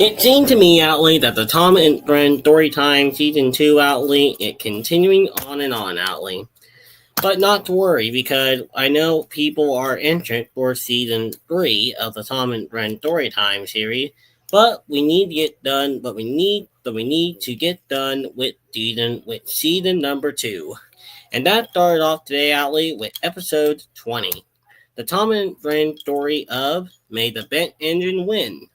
It seemed to me, Outly, that the Tom and Friend StoryTime Season 2, Outly, it continuing on and on, Outly. But not to worry, because I know people are interested for Season 3 of the Tom and Friend Storytime series, but we need to get done, we need to get done with season number 2. And that started off today, Outly, with episode 20. The Tom and Friend story of May the Bent Engine Win.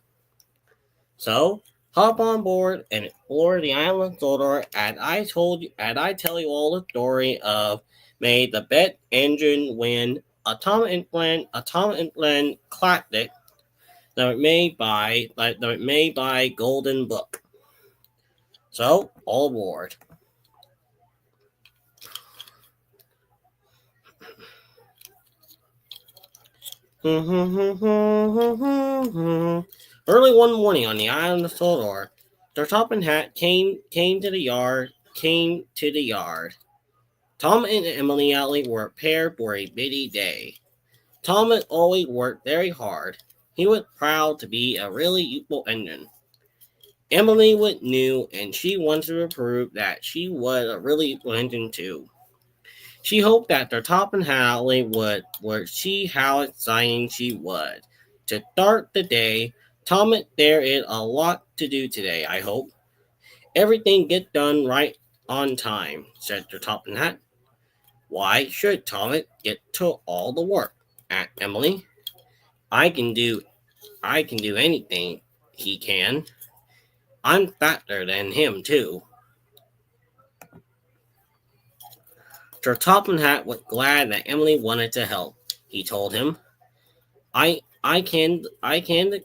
So, hop on board and explore the island of Sodor as I tell you all the story of May the Bet Engine Win Atomic and Blend Classic that was made by Golden Book. So, all aboard. Early one morning on the island of Sodor, their top and hat came to the yard. Tom and Emily Alley were prepared for a busy day. Tom had always worked very hard. He was proud to be a really useful engine. Emily was new, and she wanted to prove that she was a really useful engine too. She hoped that their top and Hallie would see how exciting she was. To start the day, Tom, there is a lot to do today, I hope. Everything gets done right on time, said the top and hat. Why should Tom get to all the work? Asked Emily. I can do anything he can. I'm faster than him too. Sir Topham Hatt was glad that Emily wanted to help. He told him, I can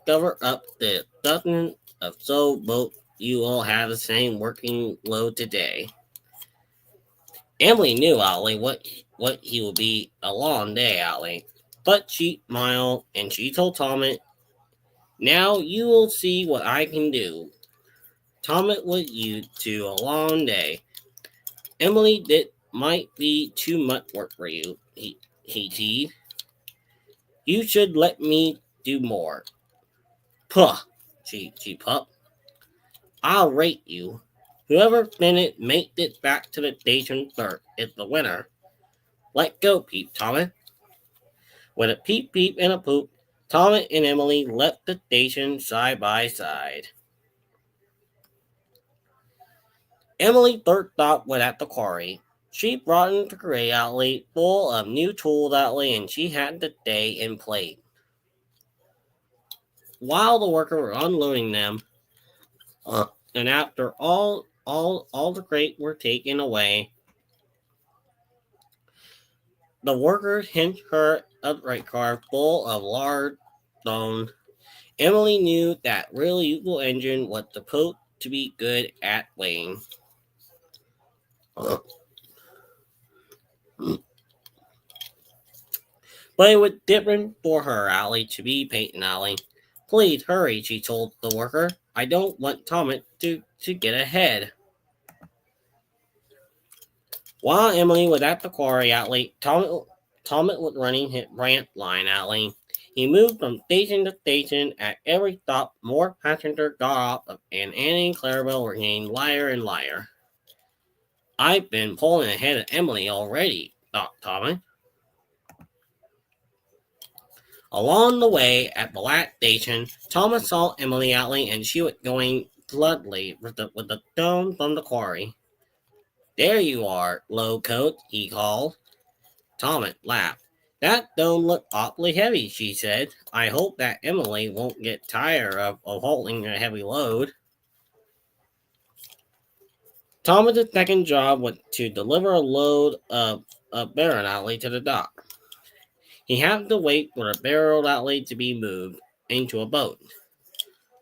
cover up the dozen of so both you all have the same working load today. Emily knew Ollie what he would be a long day, Ollie. But she smiled and she told Tommy, now you will see what I can do. Tommy was used to a long day. Emily, that might be too much work for you, he teased. You should let me do more. Puh, she puffed. I'll rate you. Whoever finished makes it back to the station first is the winner. Let go, Peep, Tommy. With a peep peep and a poop, Tommy and Emily left the station side by side. Emily's third stop was at the quarry. She brought in the gray outlet full of new tools outlet and she had the day in plate. While the workers were unloading them, and after all the crates were taken away, the workers hitched her a freight car full of large stone. Emily knew that really useful engine was supposed to be good at weighing. But it was different for her, Allie, to be Peyton Allie. Please hurry, she told the worker. I don't want Thomas to get ahead. While Emily was at the quarry outlet, Thomas was running his branch line outlet. He moved from station to station. At every stop, more passengers got off, and Annie and Clarabelle were getting lighter and lighter. I've been pulling ahead of Emily already, thought Thomas. Along the way at the last station, Thomas saw Emily outlet and she was going bloodily with the stone from the quarry. There you are, low coat, he called. Thomas laughed. That stone looked awfully heavy, she said. I hope that Emily won't get tired of holding a heavy load. Thomas's second job was to deliver a load of barrel outlet to the dock. He had to wait for the barrel outlet to be moved into a boat.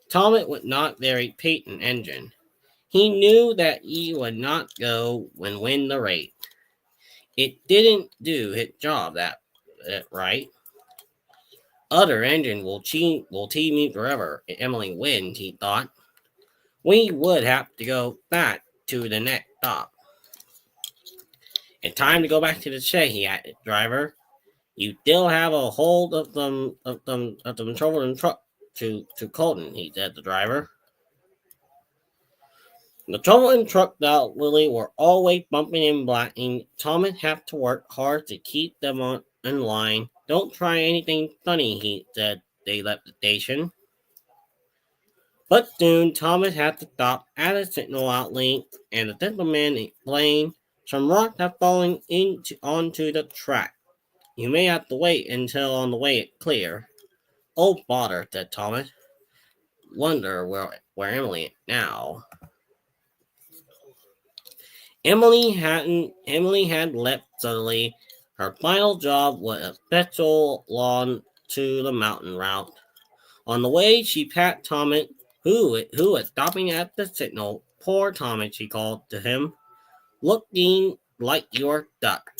Thomas was not very patient engine. He knew that he would not go when win the race. It didn't do his job that right. Other engine will tease me forever if Emily wins, he thought. We would have to go back to the next stop. It's time to go back to the shed, he added, driver. You still have a hold of them trouble in truck to Colton, he said, the driver. The trouble and truck that Lily were always bumping and blacking. Tom would have to work hard to keep them in line. Don't try anything funny, he said. They left the station. But soon Thomas had to stop at a signal outlet, and the gentleman explained some rocks have fallen onto the track. You may have to wait until on the way it clear. Oh bother, said Thomas. Wonder where Emily is now. Emily had left suddenly. Her final job was a special lawn to the mountain route. On the way, she passed Thomas, who was stopping at the signal. Poor Thomas, she called to him, looking like your duck.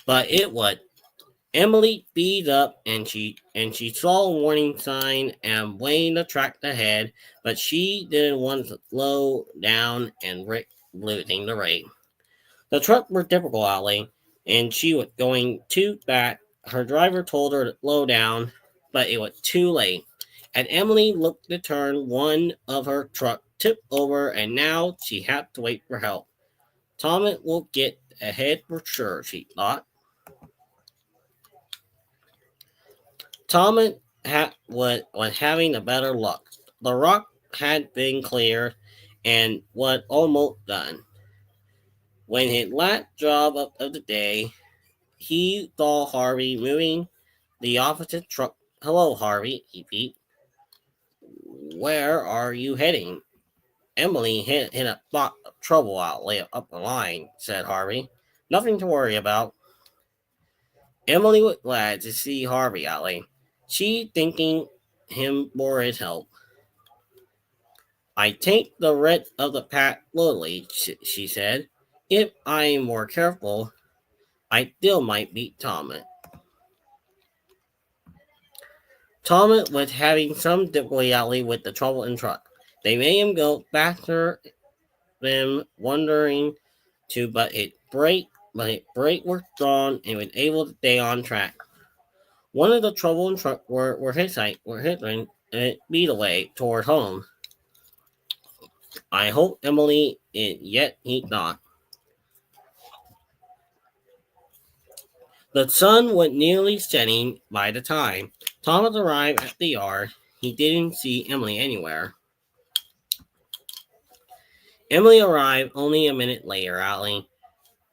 But it was Emily speed up and she saw a warning sign and waved the track ahead, but she didn't want to slow down and risk losing the race. The truck was difficultly, and she was going too fast. Her driver told her to slow down, but it was too late. As Emily looked to turn, one of her trucks tipped over, and now she had to wait for help. Thomas will get ahead for sure, she thought. Thomas was having a better luck. The rock had been cleared and was almost done. When his last job of the day, he saw Harvey moving the opposite truck. Hello, Harvey, he beeped. Where are you heading? Emily hit a spot of trouble out lay up the line, said Harvey. Nothing to worry about. Emily was glad to see Harvey alley. She thanking him for his help. I take the rest of the path slowly, she said. If I am more careful, I still might beat Thomas. Thomas was having some difficulty with the trouble in truck. They made him go faster than wondering to, but his brake was strong and was able to stay on track. One of the trouble in truck were hitting and beat away toward home. I hope Emily is yet he thought. The sun was nearly setting by the time Thomas arrived at the yard. He didn't see Emily anywhere. Emily arrived only a minute later, Allie.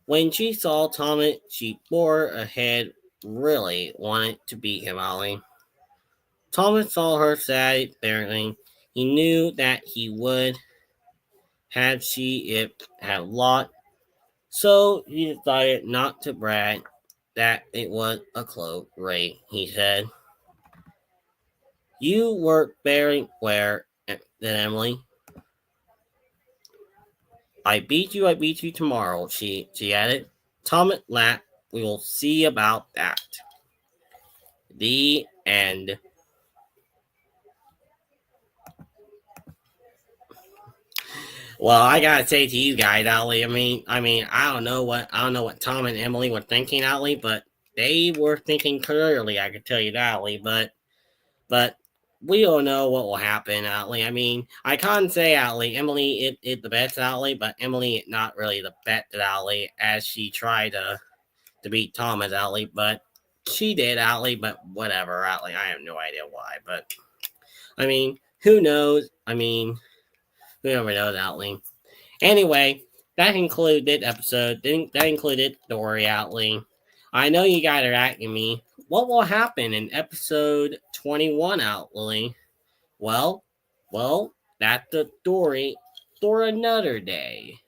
When she saw Thomas, she bore ahead, really wanted to beat him, Allie. Thomas saw her sad, apparently. He knew that he would had she if had lot, so he decided not to brag that it was a close race, he said. You work very well, said Emily. I beat you tomorrow, she added. Thomas laughed. We will see about that. The end. Well, I gotta say to you guys, Allie. I don't know what Tom and Emily were thinking, Allie, but they were thinking clearly. I could tell you that, Allie. But we don't know what will happen, Allie. I can't say Allie. Emily is the best, Allie, but Emily is not really the best, Allie, as she tried to beat Thomas, Allie. But she did, Allie. But whatever, Allie. I have no idea why. But who knows? Who never knows, Outling. Anyway, that concluded episode. That included story, Outling. I know you guys are asking me, what will happen in episode 21, Outling? Well, that's the story for another day.